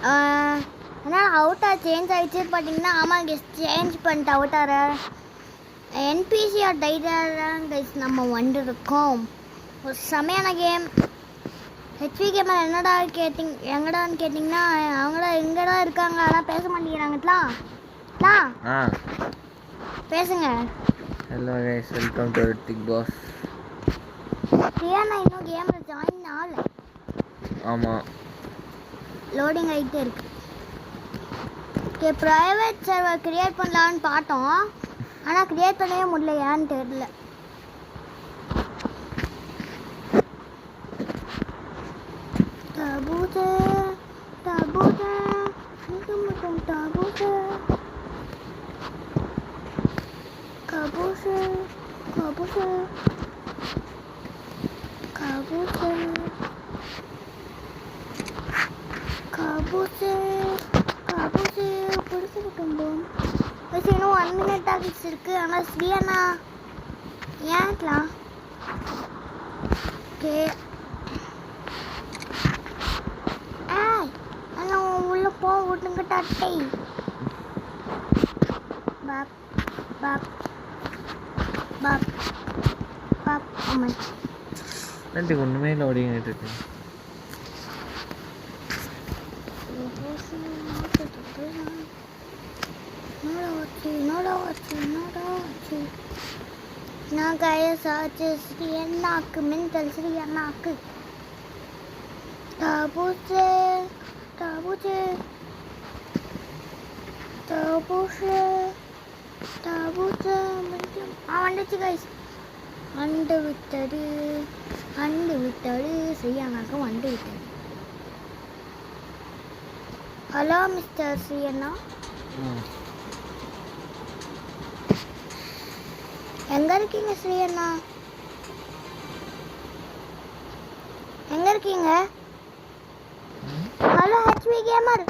ஆனால் அவுட்டார் சேஞ்ச் ஆகிடுச்சு பார்த்தீங்கன்னா. ஆமாம் கைஸ், சேஞ்ச் பண்ணிட்டு அவுட்டாரை என்பிசிஆர் டைட்டாக கைஸ் நம்ம வந்துருக்கோம். ஒரு செமையான கேம். ஹெச்வி கேமர் எங்கடான்னு கேட்டிங்கன்னா அவங்கடா எங்கடா இருக்காங்க, ஆனால் பேச மாட்டேங்கிறாங்கலாம். பேசுங்க. Hello guys, welcome to big boss. Priyana இன்னும் கேமில் ஜாயின் ஆகல. ஆமாம், லோடிங் ஆகிட்டே இருக்கு. ஓகே, ப்ரைவேட் சர்வர் கிரியேட் பண்ணலான்னு பார்த்தோம், ஆனால் கிரியேட் பண்ணவே முடியல, ஏன்னு தெரியல. Tabuze, tabuze, mutum tabuze, kabuze, kabuze, kabuze, kabuze, kabuze, புடிச்சு குடும்பம். பஸ் இன்னும் 1 minute ஆகிட்டு இருக்கு. ஆனால் ஸ்ரீயண்ணா ஏன்லாம் ஓகே உள்ள போ விட்டுங்க டட்டை. பாப் பாப் பாப் பாப் அம்மா ரெண்டு ஒன்றுமே லோடிங் ஆகிட்டு இருக்கு. நான் கையாச்சு ஸ்ரீ அண்ணாக்கு மின்தல் ஸ்ரீ அண்ணாக்கு தாபூசே தாபூசே தாபூசே தாபூசே வந்துச்சு கைஸ். அண்டு விட்டது ஸ்ரீ அண்ணாக்கு வந்து விட்டது. ஹலோ மிஸ்டர் ஸ்ரீ அண்ணா, எங்க இருக்கீங்க ஸ்ரீ அண்ணா? எங்க இருக்கீங்க? Hello HV gamer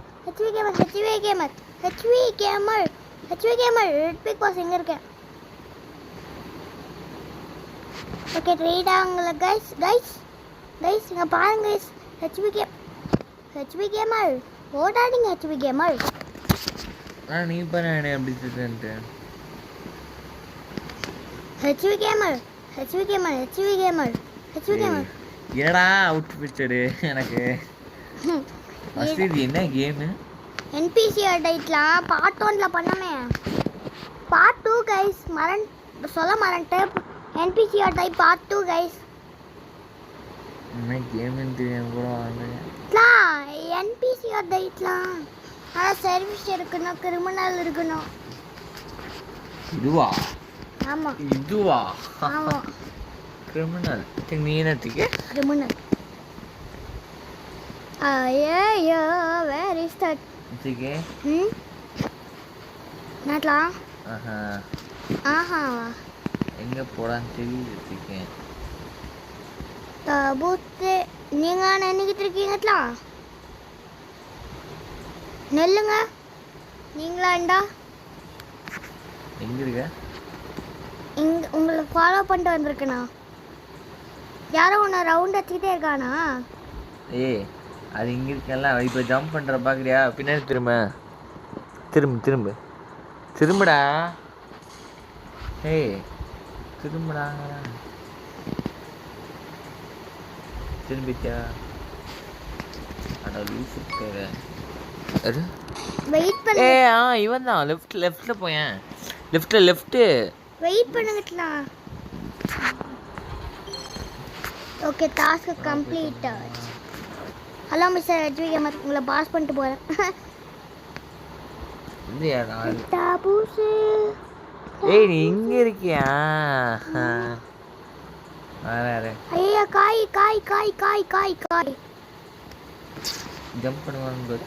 red big boss எங்க இருக்க? ஓகே, ட்ரீட் ஆகுங்களா கைஸ் இங்க பாருங்க கைஸ். ஹெச்வி கேமர் ஓடாதீங்க. ஹெச்வி கேமர் நீ பண்ண அப்படி சொல்லிட்டு ஹெச்வி கேமர் என்னடா அவுட் பிச்சடு எனக்கு. ஃபர்ஸ்ட் இது என்ன கேம்? என்பிசிஆர் டைட்லாம் பார்ட் 1ல பண்ணமே. பார்ட் 2 கைஸ் சொல்ல மறந்துட்டேன். NPCR type part 2 guys. என்ன கேம் தெரியாம கூட வாங்க. என்பிசிஆர் டைட்லாம் ஆனால் சர்வீஸ் இருக்கணும், கிரிமினல் இருக்கணும். இதுவா? ஆமாம் இதுவா? ஆமாம் கிரிமினல். நீ என்னத்துக்கு கிரிமினல்? ஐயோ வேர் இஸ் தட்? இதுக்கு நாட்லாம் ஆஹா எங்க போடான்னு தெரியுது. தாபூத்து நீங்கள் நினைக்கிட்டு இருக்கீங்களா? நெல்லுங்க நீங்களாண்டா எங்க இருக்க? இங்கே உங்களை ஃபாலோ பண்ணிட்டு வந்திருக்கேண்ணா. யாரோ ஒன்று ரவுண்ட் வச்சுக்கிட்டே இருக்கானா? ஏய், அது இங்கே இருக்கல. இப்போ ஜம்ப் பண்ணுற பார்க்குறியா? பின்னாடி திரும்புடா. ஏய் திரும்புடா. திரும்பிச்சா? அட லூசு பேரு. வெயிட் பண்ணு. இவன் தான் லெஃப்ட்ல போயேன். லெஃப்ட் வெயிட் பண்ணுங்கட்டா. Okay, task complete. Hello mister HV gamer, உங்களை பாஸ் பண்ணிட்டு போகிறேன். ஏய், நீ இங்க இருக்கியா? ஐயா காய் காய் காய் காய் காய் காய் ஜம்ப் பண்ணுவாங்க.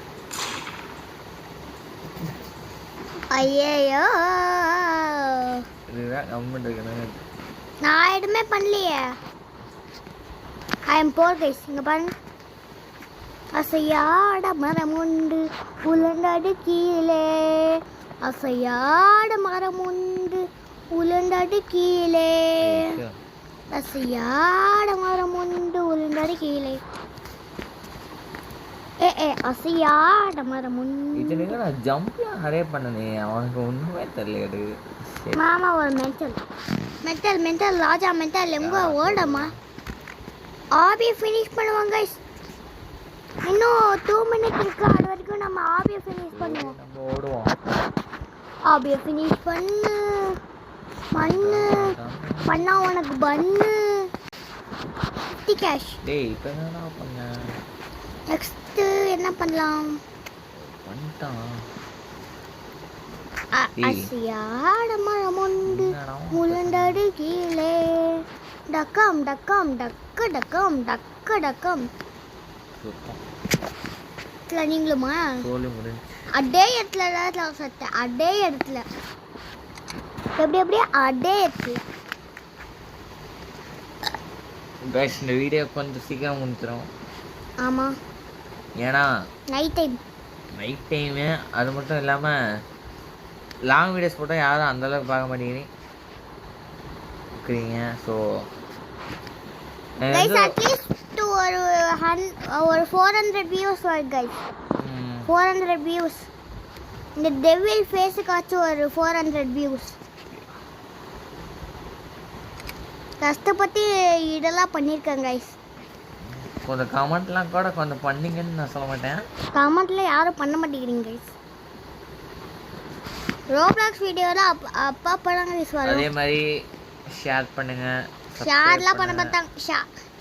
ஐயோ, இதுதான் கவர்மெண்ட் இருக்கணும். நான் எதுவுமே பண்ணலையே. I am bore guys. இங்கே பாருங்க. அசையாட மரம் உண்டு உலண்டடு கீழே, அசையாட மரம் உண்டு உலண்டடு கீழே, அசையாட மரம் உண்டு உலண்டடு கீழே. அசையாட முன் இத்தனைக்கு நான் ஜம்ப்லாம் நிறைய பண்ணனே, அவனுக்கு ஒன்றுமே தெரியல. மாமா ஒரு மென்டல் ராஜா மென்டல் எங்க ஓடமா ஆபியை ஃபினிஷ் பண்ணுவாங்க guys. இன்னும் 2 minutes இருக்கு, அது வரைக்கும் நம்ம ஆபியை ஃபினிஷ் பண்ணுவோம். நம்ம ஓடுவோம். ஆபியை ஃபினிஷ் பண்ணு பண்ணா உனக்கு பண்ணு 50 கேஷ். டேய் இப்போ என்னடா பண்ண? நெக்ஸ்ட் என்ன பண்ணலாம்? பண்ணிட்டான். அசியாட மரமுண்டு முழண்டடு கீழே டக்கம் டக்கம் டக்கு டக்கம் டக்கு டக்கம். நீங்களுமா அடே இடத்துல சத்த அடே இடத்துல எப்படி அடே இடத்துல. கைஸ் இந்த வீடியோ கொஞ்சம் சீக்கிரம் முடிச்சிடும். ஆமாம், ஏன்னா நைட் டைமு. அது மட்டும் இல்லாமல் லாங் வீடியோஸ் போட்டால் யாரும் அந்தளவுக்கு பார்க்க மாட்டேங்கிறீங்க. ஸோ அட்லீஸ்ட் ஒரு 400 வியூஸ் வரும் கைஸ். 400 வியூஸ். இந்த டெவில் ஃபேஸுக்காச்சும் ஒரு 400 வியூஸ். கஷ்டப்பட்டு இதெல்லாம் பண்ணியிருக்கேன் கைஸ். கொஞ்சம் கமெண்ட்லாம் கூட கொஞ்சம் பண்ணிங்கன்னு நான் சொல்ல மாட்டேன். கமெண்ட்ல யாரும் பண்ண மாட்டேங்கிறீங்க கைஸ். ரோப்ளாக்ஸ் வீடியோலாம் அப்பப்போலாம் கைஸ் வரும். அதே மாதிரி ஷேர் பண்ணுங்க. ஷேர்லாம் பண்ண பார்த்தாங்க,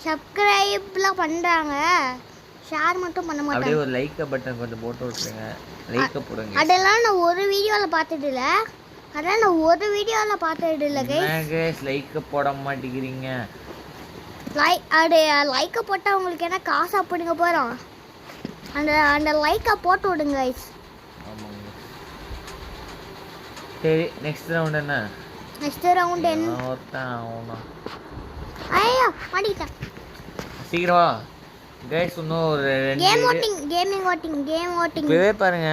சப்ஸ்கிரைப்லாம் பண்ணுறாங்க, ஷேர் மட்டும் பண்ண மாட்டாங்க. அப்படியே ஒரு லைக் பட்டன் கொஞ்சம் போட்டு விட்டுருங்க. லைக் போடுங்க. அதெல்லாம் நான் ஒரு வீடியோவில் பார்த்தது இல்லை. அதான் நான் ஒரு வீடியோவில் பார்த்தது இல்லை கைஸ். லைக் போட மாட்டேங்கிறீங்க. லைக்கை போட்டால் உங்களுக்கு என்ன காசு அப்படிங்க போகிறோம். அந்த லைக்கை போட்டு விடுங்க கைஸ். சரி நெக்ஸ்ட் ரவுண்ட் என்ன? நெக்ஸ்ட் ரவுண்ட் என்ன? ஐயோ மாட்டிக்கிட்டேன். சீக்கிரமா கைஸ். இன்னும் ஒரு கேமிங் ஓட்டிங் இப்போவே பாருங்க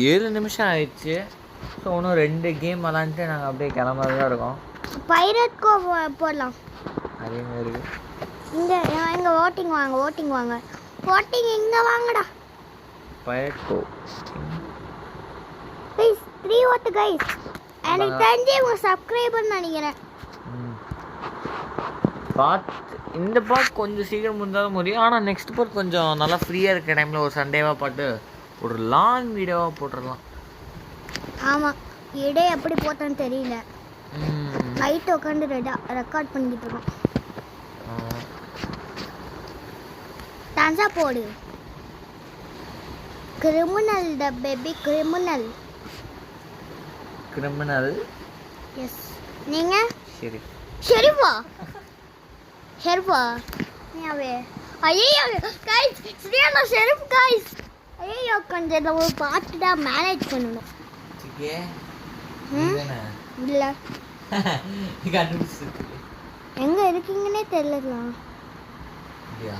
7 நிமிஷம் ஆயிடுச்சு. ஸோ இன்னும் 2 கேம் விளாண்டுட்டு நாங்கள் அப்படியே கிளம்புறதா இருக்கோம். பைரட்கோ போடலாம். அதே மாதிரி இங்கே ஓட்டிங் வாங்க இங்கே வாங்கடா. பைரட்கோ ப்ளீஸ் 3 ஓட்டு கைஸ். எனக்கு தெரிஞ்சு உங்க சப்ஸ்கிரைபர் நினைக்கிறேன். இந்த பார்ட் கொஞ்சம் சீக்கிரம் முடிஞ்சாலும் முடியும். ஆனால் நெக்ஸ்ட் பார்ட் கொஞ்சம் நல்லா ஃப்ரீயாக இருக்க டைமில் ஒரு சண்டேவாக பாட்டு ஒரு லாங் வீடியோவாக போட்டுடலாம். ஆமாம், இடே எப்படி போட்டோன்னு தெரியல. நைட் உட்காந்து ரெக்கார்ட் பண்ணிட்டு இருக்கோம். டான்ஸா போடு. Criminal the baby criminal. Yes. நீங்க ஷெரீஃபா நீவே. ஐயோ गाइस சரியான ஷெரீஃப் गाइस. ஐயோ கொஞ்சம் ஒரு பாட்டுடா மேனேஜ் பண்ணனும். ஓகே. இல்ல கண்டுபிடிச்சு எங்க இருக்கீங்கன்னே தெரியல. அப்படியே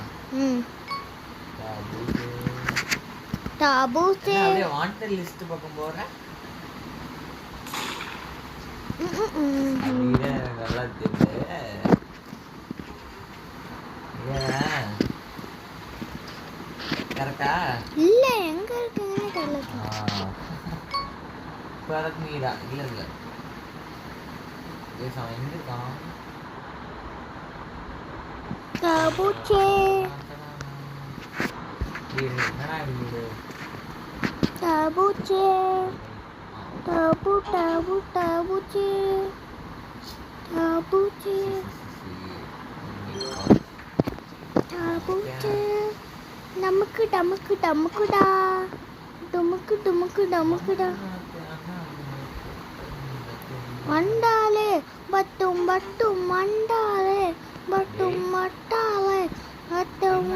தாபூசே அப்படியே வாண்டட் லிஸ்ட் பக்கம் போறேன். அப்படியே நல்லா தெரியல. கரெக்டா? இல்ல எங்க இருக்கீங்கன்னே தெரியல. பரத் மீரா இல்ல ஏசா எங்க இருக்கான்? தாபூசே என்னடா இது? தாபூசே தாபூசே நமக்குடா டுமுக்குடா மண்டாலே பட்டும் மண்டாலே பட்டும் மட்டாலே பட்டும்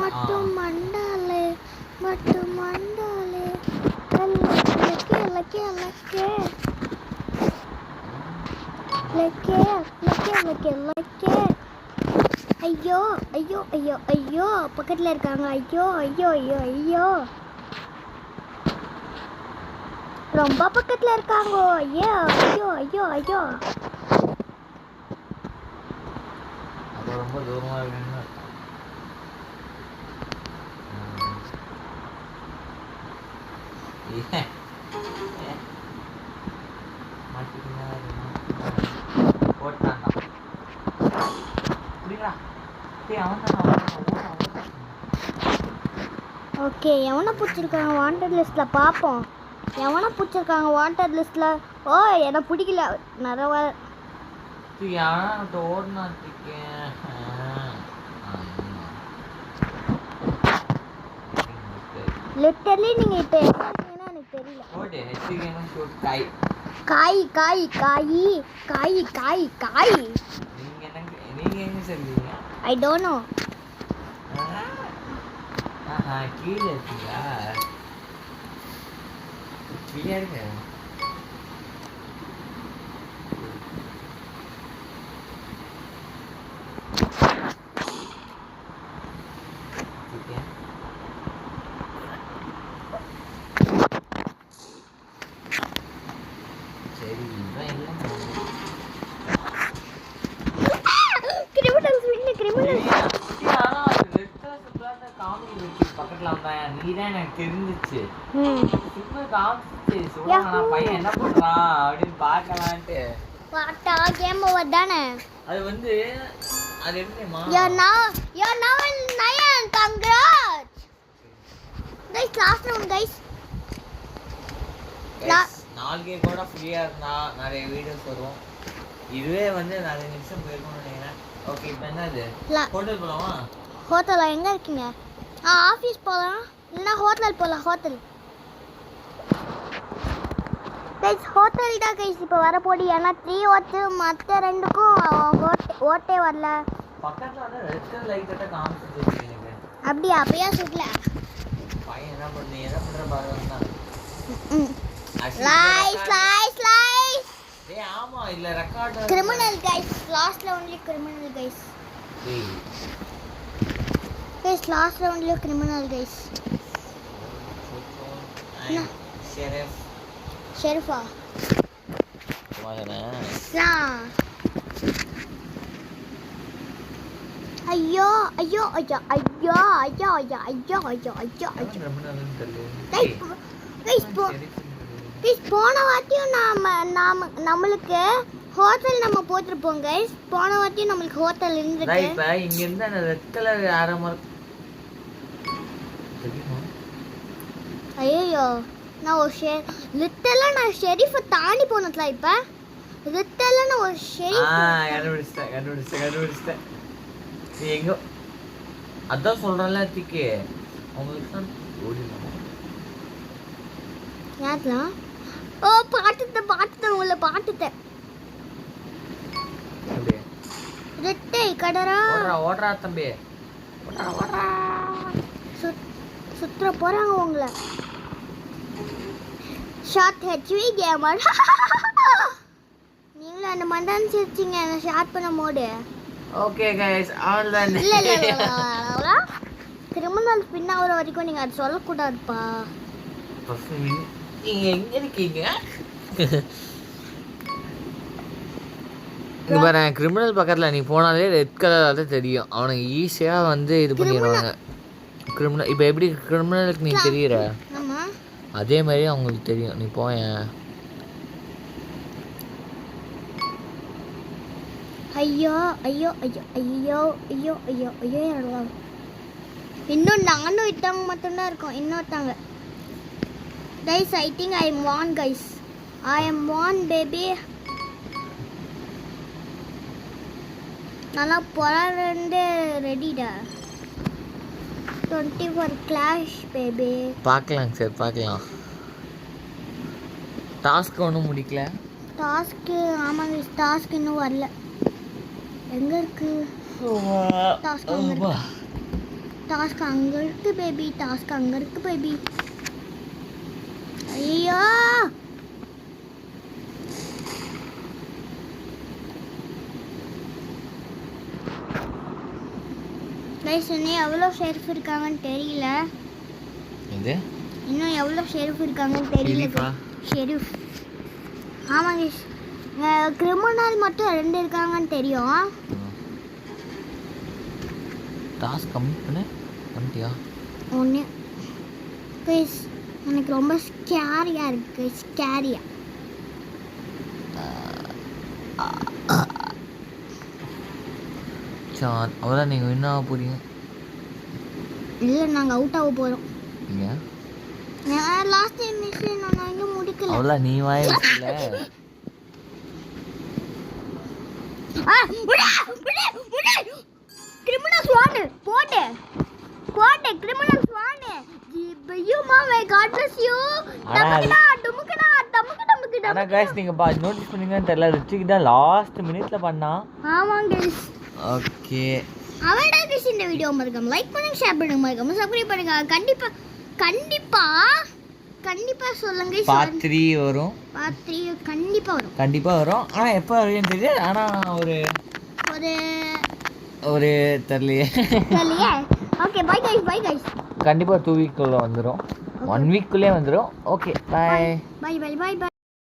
மண்டாலே பட்டும் மண்டாலே லக்கே. ஐயோ பக்கத்துல இருக்காங்க. ஐயோ ரொம்ப பக்கத்துல இருக்காங்க. ஐயோ அது ரொம்ப தூரமா இருக்குன்னு போட்டான்டா புரியுதா அவன் ஓகே எவனை பிடிச்சிருக்காங்க வாண்டட் லிஸ்ட்டில் பார்ப்போம். எவனை பிடிச்சிருக்காங்க வாண்டட் லிஸ்ட்டில்? ஓ என்னை பிடிக்கல நிறைய ஓடினாட்டிக்க லிட்டர்லி நீங்கள் இப்போ என்ன இருக்கீங்கன்னா எனக்கு தெரியல. ஓடு காய் காய் காய் காய் காய் காய் காய் நீங்க எங்க சொல்றீங்க? I don't know. கீழே இருக்கீங்களா? கீழே இருங்க. நீதான் எனக்கு தெரிஞ்சிச்சு. பையன் என்ன பண்றான் அப்படின்னு பார்க்கலான்ட்டு பார்த்தா கேம் ஓவர் தானே. அது வந்து அது எப்படிமா you're now in 9. Congrats guys. last round guys. நாளைக்கே கூட ஃப்ரீயா இருந்தா நிறைய வீடியோஸ் வரும். இதுவே வந்து நிறைய நிமிஷம் போயிருக்கும்னு நினைக்கிறேன். ஓகே இப்போ என்னது ஹோட்டல் போலாமா? ஹோட்டலா எங்க இருக்கீங்க? ஆஃபீஸ் போகலாம் இல்லைன்னா ஹோட்டல் போகலாம். ஹோட்டல் கைஸ் ஹோட்டல் தான் கைஸ் இப்போ வர போடி. ஏன்னா 3 ஓட்டு மற்ற ரெண்டுக்கும் ஓட்டே வரல. பக்கத்தில் வந்து ரெட் கலர் லைட் கட்ட காமிச்சிட்டு எனக்கு. அப்படியா? அப்பயா சுடல பையன் என்ன பண்ணி என்ன பண்ற பாருங்க. ஸ்லைஸ் டேய் ஆமா இல்ல ரெக்கார்ட் கிரிமினல் கைஸ். லாஸ்ட்ல only criminal guys. Guys, last round lo criminal guys. Sheriff. Mana? Sa. Ayyo. Guys, போன வாட்டியும் நம்மளுக்கு ஹோட்டல் நம்ம போட்டுருப்போம் கைஸ். போன வாட்டியும் நம்மளுக்கு ஹோட்டல் இருந்துருக்கு. இப்போ இங்க இருந்து அந்த ரெட் கலர் ஆரமர் ஐயோ நான் ஒரு லிட்டரலா நான் ஷெரீஃபை தாண்டி போனதுல. இப்போ லிட்டரலா நான் ஒரு ஷெரீஃப் கண்டுபிடிச்சிட்டேன். நீ எங்க அதான் சொல்றல திக்கு உங்களுக்கு தான் ஓடிடலாம். யாத்லாம் ஓ பாட்டுத்த உங்களை பாட்டுத்தேன். ரெட்டை கடரா ஓடுறா தம்பி ஓடுறா சுத்துற போறாங்க உங்களை. ஷார்ட் ஹெச்வி கேமர் நீங்களும் அந்த மண்டான் சிரிச்சிங்க என்ன ஷார்ட் பண்ண mode. Okay guys all done இல்ல கிரிமினல் பின் ஆகுற வரைக்கும் நீங்க அது சொல்லக்கூடாதுப்பா. நீங்க எங்க இருக்கீங்க? இங்க பாரு கிரிமினல் பக்கத்துல நீ போனாலே ரெட் கலர் தான் தெரியும். அவனுக்கு ஈஸியா வந்து இது பண்ணிடுவாங்க. கிரிமினல் இப்போ எப்படி கிரிமினலுக்கு நீ தெரியற அதே மாதிரி அவங்களுக்கு தெரியும். நீ போயேன். ஐயோ இன்னும் நானும் இட்டாங்க மட்டும்தான் இருக்கோம். இன்னொருத்தாங்க guys. I think I am one guys. I am one baby. நல்லா போராடுறே ரெடிடா. 24 கிளாஷ் பேபி. பார்க்கலாம் சார் பார்க்கலாம். டாஸ்க் ஒன்றும் முடிக்கல. டாஸ்க்கு ஆமாங்க டாஸ்க் இன்னும் வரல. எங்க இருக்கு டாஸ்க்? டாஸ்க் அங்கே இருக்கு பேபி. டாஸ்க் அங்கே இருக்கு பேபி. ஐயோ கைஸ் இன்னும் எவ்வளோ ஷெரிஃப் இருக்காங்கன்னு தெரியல. இன்னும் எவ்வளோ ஷெரிஃப் இருக்காங்கன்னு தெரியல. ஷெரிஃப் ஆமாங்க கிரிமினல் மட்டும் 2 இருக்காங்கன்னு தெரியும். டாஸ்க் கம்ப்ளீட் பண்ணிட்டியா? 1 கைஸ் எனக்கு ரொம்ப ஸ்கேரியாக இருக்குது ஸ்கேரியா. சான் அவ்வளோதான், நீங்கள் வின் ஆக போறீங்க. இல்லை நாங்கள் அவுட் ஆக போகிறோம். ஏன் லாஸ்ட் டைம் மிஷன் நான் இன்னும் முடிக்கல. அவ்வளோ நீ வாயில கிரிமினல்ஸ் வாங்க போடு போடு கிரிமினல்ஸ் வாங்க ஜிபையுமா வை காட் பிளஸ் யூ டமுக்கடா டமுக்கடா டமுக்கடா டமுக்கடா. ஆனால் கைஸ் நீங்கள் நோட்டீஸ் பண்ணீங்கன்னு தெரியல, ரிச்சிக்கு தான் லாஸ்ட் மினிட்ல பண்ணா. ஆமாங்க கைஸ். ஓகே அவடா கைஸ் இந்த வீடியோ மறக்காம லைக் பண்ணுங்க, ஷேர் பண்ணுங்க, மறக்காம சப்ஸ்கிரைப் பண்ணுங்க. கண்டிப்பா கண்டிப்பா கண்டிப்பா சொல்லுங்க. பார்ட் 3 வரும். பார்ட் 3 கண்டிப்பா வரும். கண்டிப்பா வரும். ஆனா எப்போ வரும்னு தெரியல. ஆனா ஒரு ஒரு ஒரு தெரியலையே. Okay bye guys. கண்டிப்பா 2 வீக்குள்ள வந்துடும். 1 வீக்குள்ளே வந்துடும். Okay bye by.